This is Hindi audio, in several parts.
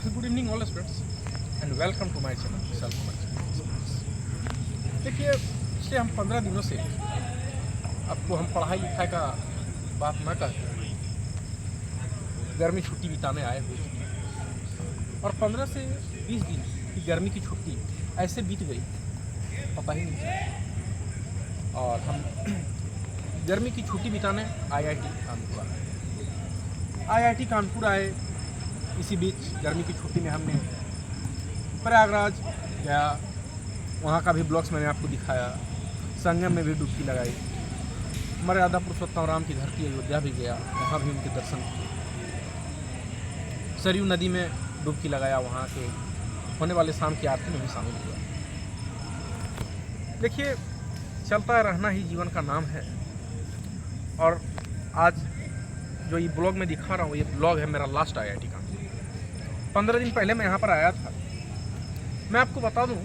Good evening all students and welcome to my channel Vishal Kumar. देखिए, पिछले हम 15 दिनों से आपको हम पढ़ाई लिखाई का बात न करके गर्मी छुट्टी बिताने आए हुए थे और 15 से 20 दिन की गर्मी की छुट्टी ऐसे बीत गई पता ही नहीं चला। और हम गर्मी की छुट्टी बिताने आईआईटी कानपुर आए। इसी बीच गर्मी की छुट्टी में हमने प्रयागराज गया, वहाँ का भी ब्लॉग्स मैंने आपको दिखाया। संगम में भी डुबकी लगाई, मर्यादा पुरुषोत्तम राम की धरती अयोध्या भी गया, वहाँ भी उनके दर्शन किए। सरयू नदी में डुबकी लगाया, वहाँ के होने वाले शाम की आरती में भी शामिल हुआ। देखिए, चलता रहना ही जीवन का नाम है। और आज जो ये ब्लॉग में दिखा रहा हूँ, ये ब्लॉग है मेरा लास्ट आईआईटी का। 15 दिन पहले मैं यहाँ पर आया था। मैं आपको बता दूँ,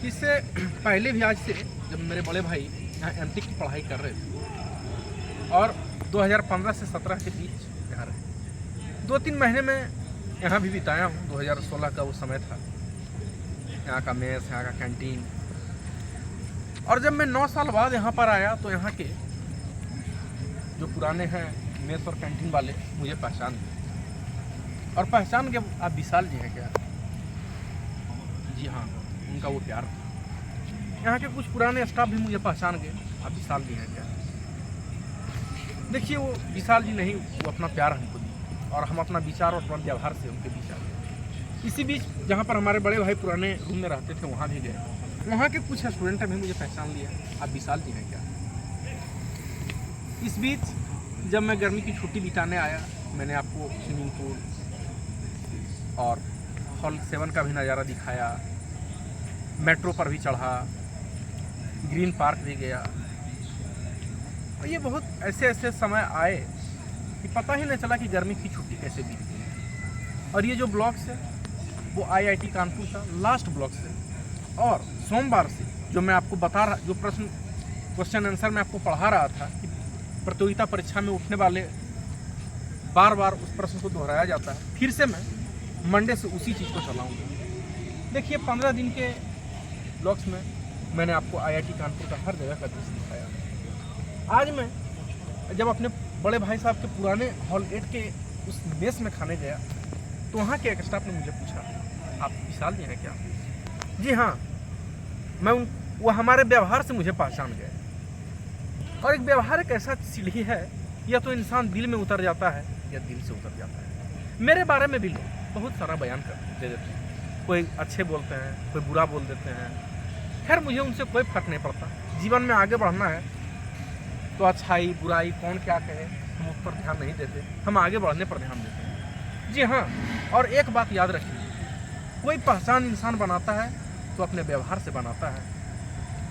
इससे पहले भी आज से जब मेरे बड़े भाई यहाँ एमटेक की पढ़ाई कर रहे थे और 2015 से 17 के बीच यहाँ रहे, 2-3 महीने में यहाँ भी बिताया हूँ। 2016 का वो समय था, यहाँ का मेस, यहाँ का कैंटीन। और जब मैं 9 साल बाद यहाँ पर आया तो यहाँ के जो पुराने हैं मेस और कैंटीन वाले मुझे पहचान गए। और पहचान के आप विशाल जी हैं क्या? जी हाँ, उनका वो प्यार था। यहाँ के कुछ पुराने स्टाफ भी मुझे पहचान गए, आप विशाल जी हैं क्या? देखिए, वो विशाल जी नहीं, वो अपना प्यार हमको दिए और हम अपना विचार और अपना व्यवहार से उनके बीच आ गए। इसी बीच जहाँ पर हमारे बड़े भाई पुराने रूम में रहते थे वहाँ भी गए, वहाँ के कुछ स्टूडेंट भी मुझे पहचान लिया, आप विशाल जी हैं क्या? इस बीच जब मैं गर्मी की छुट्टी बिताने आया, मैंने आपको स्विमिंग पूल और हॉल 7 का भी नज़ारा दिखाया, मेट्रो पर भी चढ़ा, ग्रीन पार्क भी गया। और ये बहुत ऐसे समय आए कि पता ही नहीं चला कि गर्मी की छुट्टी कैसे बीत गई। और ये जो ब्लॉग्स है वो आईआईटी कानपुर का लास्ट ब्लॉग्स है। और सोमवार से जो मैं आपको बता रहा, जो क्वेश्चन आंसर मैं आपको पढ़ा रहा था कि प्रतियोगिता परीक्षा में उठने वाले बार बार उस प्रश्न को दोहराया जाता है, फिर से मैं मंडे से उसी चीज़ को चलाऊंगा। देखिए, 15 दिन के ब्लॉग्स में मैंने आपको आईआईटी कानपुर का हर जगह का दृश्य दिखाया। आज मैं जब अपने बड़े भाई साहब के पुराने हॉल 8 के उस मेस में खाने गया तो वहाँ के एक स्टाफ ने मुझे पूछा, आप विशाल जी हैं क्या? जी हाँ। वो हमारे व्यवहार से मुझे पहचान गए। और एक व्यवहार एक ऐसा सीढ़ी है, या तो इंसान दिल में उतर जाता है या दिल से उतर जाता है। मेरे बारे में भी लोग बहुत सारा बयान कर दे देते हैं, कोई अच्छे बोलते हैं, कोई बुरा बोल देते हैं। खैर, मुझे उनसे कोई फर्क नहीं पड़ता। जीवन में आगे बढ़ना है तो अच्छाई बुराई कौन क्या कहे, हम उस पर ध्यान नहीं देते, हम आगे बढ़ने पर ध्यान देते हैं। जी हाँ, और एक बात याद रखिए, कोई पहचान इंसान बनाता है तो अपने व्यवहार से बनाता है,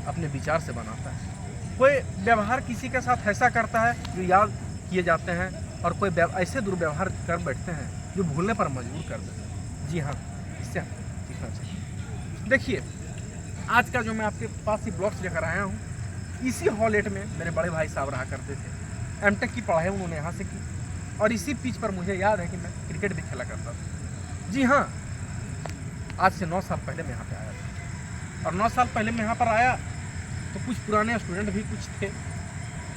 अपने विचार से बनाता है। कोई व्यवहार किसी के साथ ऐसा करता है जो याद किए जाते हैं, और कोई ऐसे दुर्व्यवहार कर बैठते हैं जो भूलने पर मजबूर कर देते हैं। जी हाँ, इससे सीखना चाहिए। देखिए, आज का जो मैं आपके पास ही ब्लॉग्स लेकर आया हूँ, इसी हॉल 8 में मेरे बड़े भाई साहब रहा करते थे। एमटेक की पढ़ाई उन्होंने यहाँ से की और इसी पिच पर मुझे याद है कि मैं क्रिकेट भी खेला करता था। जी हाँ, आज से 9 साल पहले मैं यहाँ पे आया था। और 9 साल पहले मैं यहाँ पर आया तो कुछ पुराने स्टूडेंट भी कुछ थे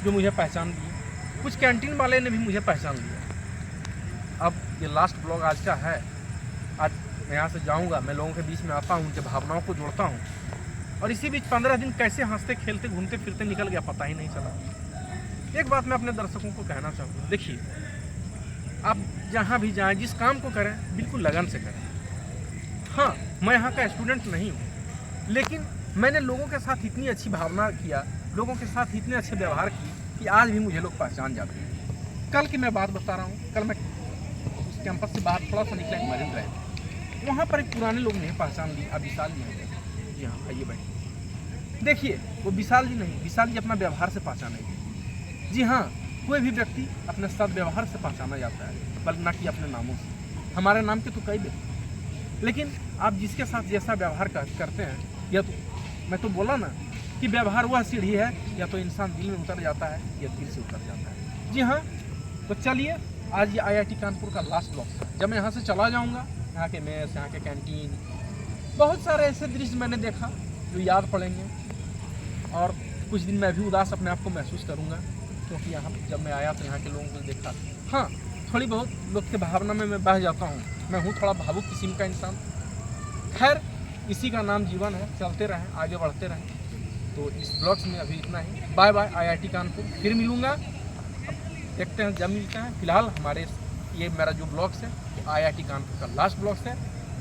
जो मुझे पहचान लिए, कुछ कैंटीन वाले ने भी मुझे पहचान लिया। अब ये लास्ट ब्लॉग आज का है। आज मैं यहाँ से जाऊँगा, मैं लोगों के बीच में आता हूँ, उनके भावनाओं को जोड़ता हूँ। और इसी बीच 15 दिन कैसे हंसते खेलते घूमते फिरते निकल गया, पता ही नहीं चला। एक बात मैं अपने दर्शकों को कहना चाहूँगा, देखिए, आप जहाँ भी जाएं, जिस काम को करें बिल्कुल लगन से करें। हाँ, मैं यहाँ का स्टूडेंट नहीं हूँ, लेकिन मैंने लोगों के साथ इतनी अच्छी भावना किया, लोगों के साथ इतने अच्छे व्यवहार किए कि आज भी मुझे लोग पहचान जाते हैं। कल की मैं बात बता रहा हूँ, कल मैं उस कैंपस से बाहर थोड़ा सा निकला, मरीन ड्राइव, वहाँ पर एक पुराने लोग मुझे पहचान लिए, अब विशाल जी हैं। जी हाँ, आइए बैठिए। देखिए, वो विशाल जी नहीं, विशाल जी अपना व्यवहार से पहचानेंगे। जी हाँ, कोई भी व्यक्ति अपने सद्व्यवहार से पहचाना जाता है, बल्कि ना कि अपने नामों से। हमारे नाम के तो कई व्यक्ति, लेकिन आप जिसके साथ जैसा व्यवहार करते हैं, या तो मैं तो बोला ना कि व्यवहार वह सीढ़ी है, या तो इंसान दिल में उतर जाता है या दिल से उतर जाता है। जी हाँ, तो चलिए, आज ये आईआईटी कानपुर का लास्ट ब्लॉग था। जब मैं यहाँ से चला जाऊँगा यहाँ के मेस, यहाँ के कैंटीन, बहुत सारे ऐसे दृश्य मैंने देखा जो याद पड़ेंगे। और कुछ दिन मैं भी उदास अपने आप को महसूस करूँगा, क्योंकि यहाँ जब मैं आया तो यहाँ के लोगों को देखा। हाँ, थोड़ी बहुत लोग के भावना में मैं बह जाता हूँ, मैं हूँ थोड़ा भावुक किस्म का इंसान। खैर, इसी का नाम जीवन है, चलते रहें, आगे बढ़ते रहें। तो इस ब्लॉग्स में अभी इतना ही। बाय बाय IIT कानपुर, फिर मिलूँगा, अब देखते हैं जब मिलते हैं। फिलहाल हमारे ये मेरा जो ब्लॉग्स है वो IIT कानपुर का लास्ट ब्लॉग्स है।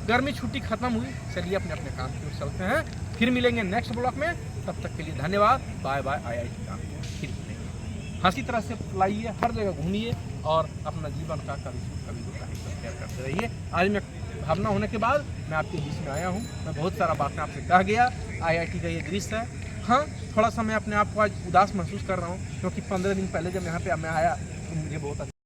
गर्मी छुट्टी खत्म हुई, चलिए अपने अपने काम की ओर चलते हैं। फिर मिलेंगे नेक्स्ट ब्लॉग में, तब तक के लिए धन्यवाद। बाय बाय IIT कानपुर, फिर मिलेंगे। हंसी तरह से लाइए, हर जगह घूमिए और अपना जीवन का कभी सुख कभी दुख कहीं पर शेयर करते रहिए। आज मैं भावना होने के बाद मैं आपके बीच में आया हूँ, मैं बहुत सारा बातें आपसे कह गया। IIT का ये दृश्य है। हाँ, थोड़ा सा मैं अपने आप को आज उदास महसूस कर रहा हूँ, क्योंकि 15 दिन पहले जब यहाँ पे मैं आया तो मुझे बहुत